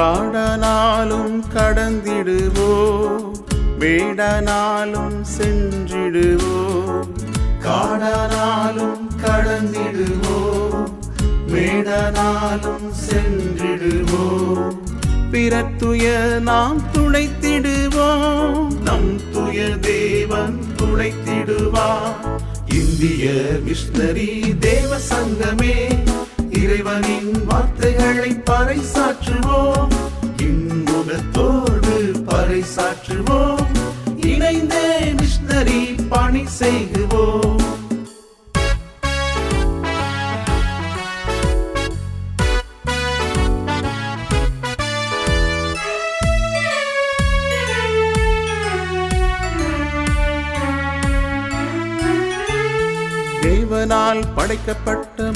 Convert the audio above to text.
காடனாலும் கடந்திடுவோம், மேடனாலும் சென்றிடுவோம். காடனாலும் கடந்திடுவோம், மேடனாலும் சென்றிடுவோம். பிறத்துய நாம் துடைத்திடுவோம், நம் துய தேவன் துடைத்திடுவார். இந்திய மிஷனரி தேவ சங்கமே, இறைவனின் வார்த்தைகளை பறைசாற்றுவோம், இன்முகத்தோடு பறைசாற்றுவோம். இணைந்தே மிஷனரி பணி செய்குவோம். தேவனால் படைக்கப்பட்ட